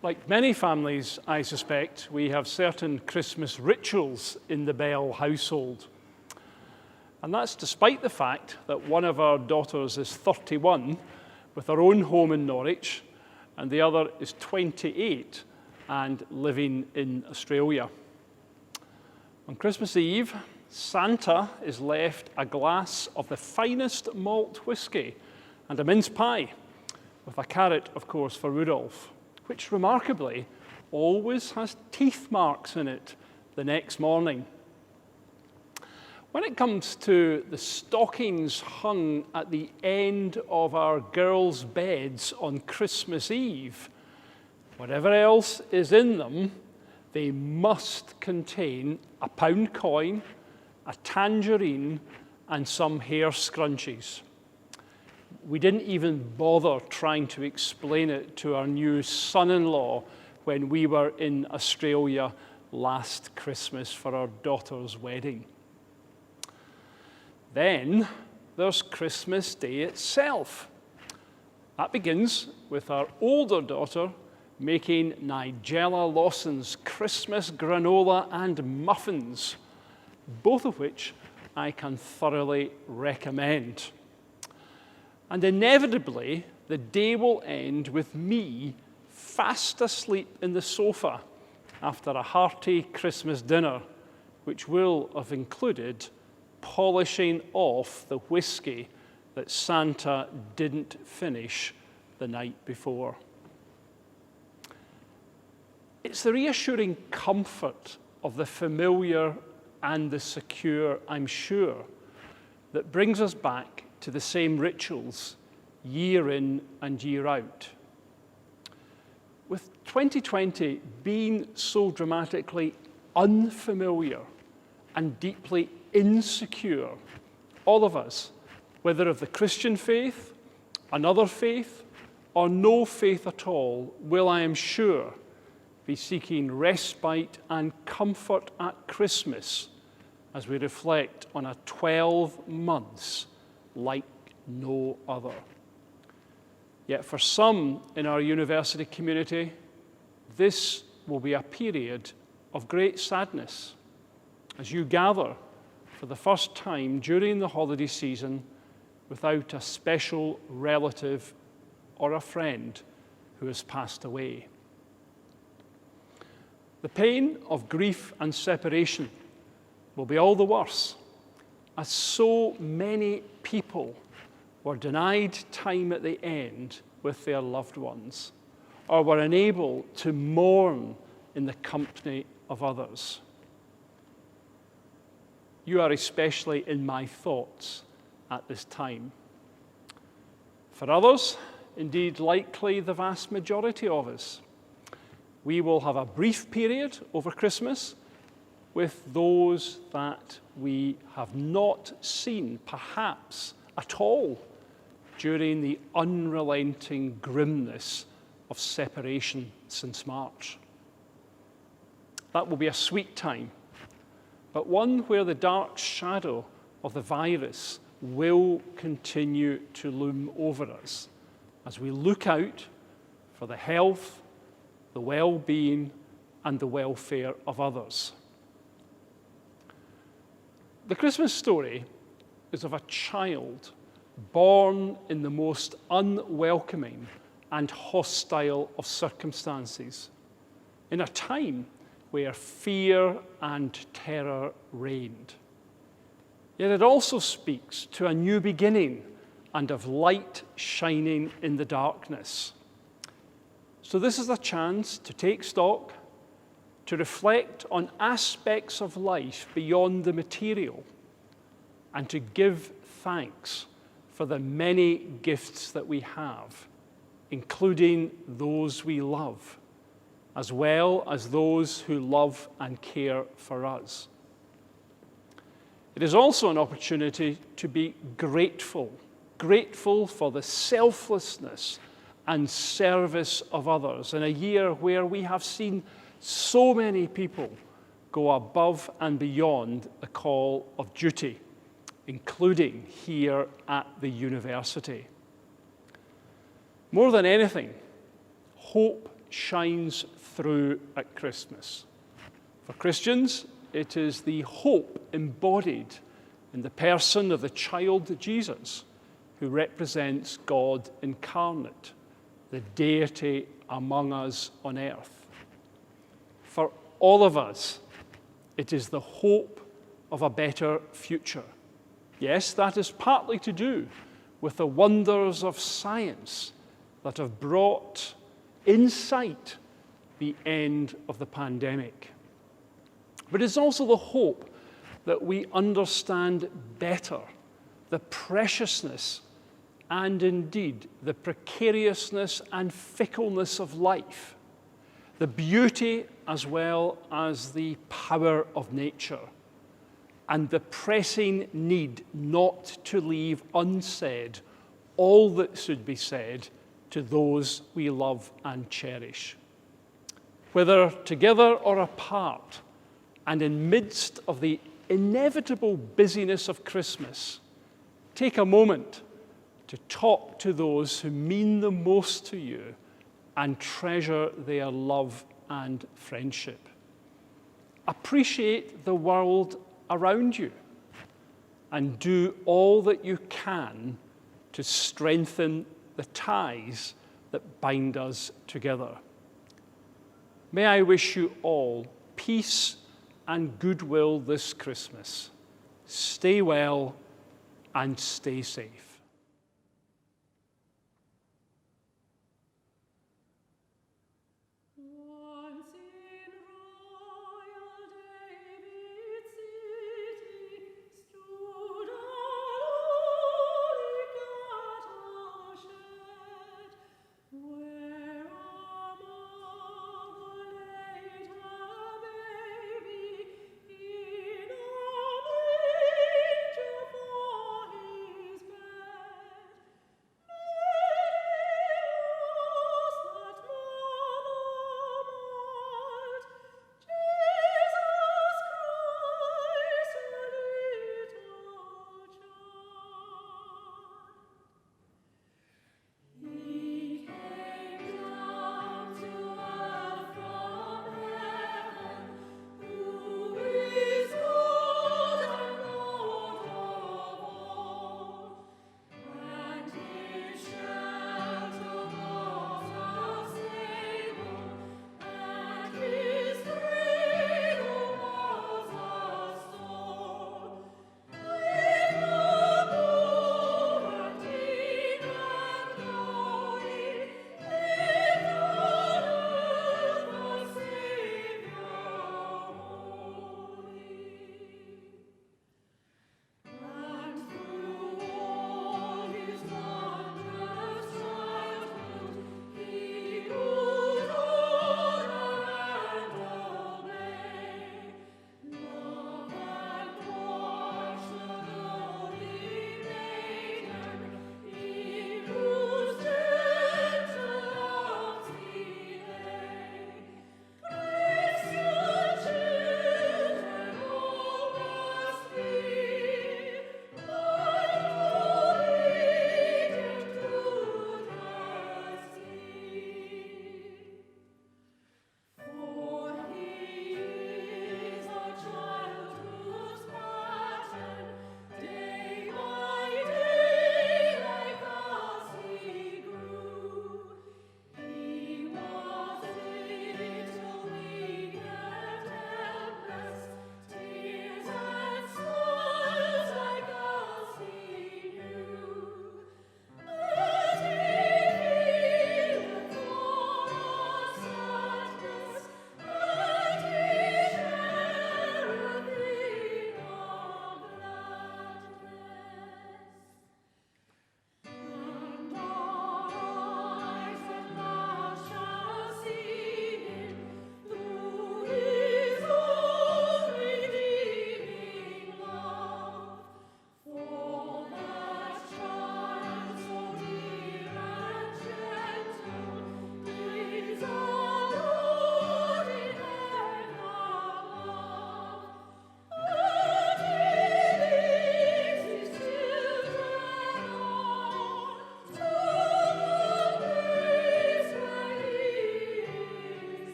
Like many families, I suspect, we have certain Christmas rituals in the Bell household. And that's despite the fact that one of our daughters is 31 with her own home in Norwich, and the other is 28 and living in Australia. On Christmas Eve, Santa is left a glass of the finest malt whiskey and a mince pie, with a carrot, of course, for Rudolph, which remarkably always has teeth marks in it the next morning. When it comes to the stockings hung at the end of our girls' beds on Christmas Eve, whatever else is in them, they must contain a pound coin, a tangerine, and some hair scrunchies. We didn't even bother trying to explain it to our new son-in-law when we were in Australia last Christmas for our daughter's wedding. Then there's Christmas Day itself. That begins with our older daughter making Nigella Lawson's Christmas granola and muffins, both of which I can thoroughly recommend. And inevitably, the day will end with me fast asleep in the sofa after a hearty Christmas dinner, which will have included polishing off the whiskey that Santa didn't finish the night before. It's the reassuring comfort of the familiar and the secure, I'm sure, that brings us back to the same rituals year in and year out. With 2020 being so dramatically unfamiliar and deeply insecure, all of us, whether of the Christian faith, another faith, or no faith at all, will, I am sure, be seeking respite and comfort at Christmas as we reflect on a 12 months like no other. Yet for some in our university community, this will be a period of great sadness as you gather for the first time during the holiday season without a special relative or a friend who has passed away. The pain of grief and separation will be all the worse, as so many people were denied time at the end with their loved ones, or were unable to mourn in the company of others. You are especially in my thoughts at this time. For others, indeed likely the vast majority of us, we will have a brief period over Christmas with those that we have not seen, perhaps at all, during the unrelenting grimness of separation since March. That will be a sweet time, but one where the dark shadow of the virus will continue to loom over us as we look out for the health, the well-being, and the welfare of others. The Christmas story is of a child born in the most unwelcoming and hostile of circumstances, in a time where fear and terror reigned. Yet it also speaks to a new beginning and of light shining in the darkness. So this is a chance to take stock, to reflect on aspects of life beyond the material, and to give thanks for the many gifts that we have, including those we love, as well as those who love and care for us. It is also an opportunity to be grateful for the selflessness and service of others in a year where we have seen so many people go above and beyond the call of duty, including here at the university. More than anything, hope shines through at Christmas. For Christians, it is the hope embodied in the person of the child Jesus, who represents God incarnate, the deity among us on earth. For all of us, it is the hope of a better future. Yes, that is partly to do with the wonders of science that have brought in sight the end of the pandemic. But it's also the hope that we understand better the preciousness and indeed the precariousness and fickleness of life, the beauty as well as the power of nature, and the pressing need not to leave unsaid all that should be said to those we love and cherish. Whether together or apart, and in midst of the inevitable busyness of Christmas, take a moment to talk to those who mean the most to you and treasure their love and friendship. Appreciate the world around you and do all that you can to strengthen the ties that bind us together. May I wish you all peace and goodwill this Christmas. Stay well and stay safe.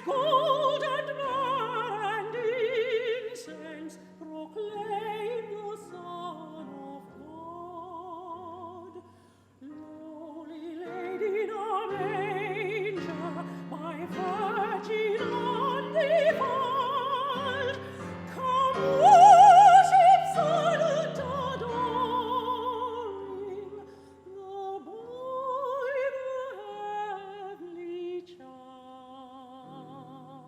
gold and myrrh and incense proclaim the Son of God. Lowly laid in a manger, my Virgin undefiled, come worship silent adoring the boy, the heavenly child.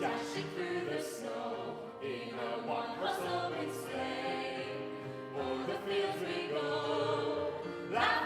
dashing through the snow in a one-horse open sleigh. O'er the fields we go, laughing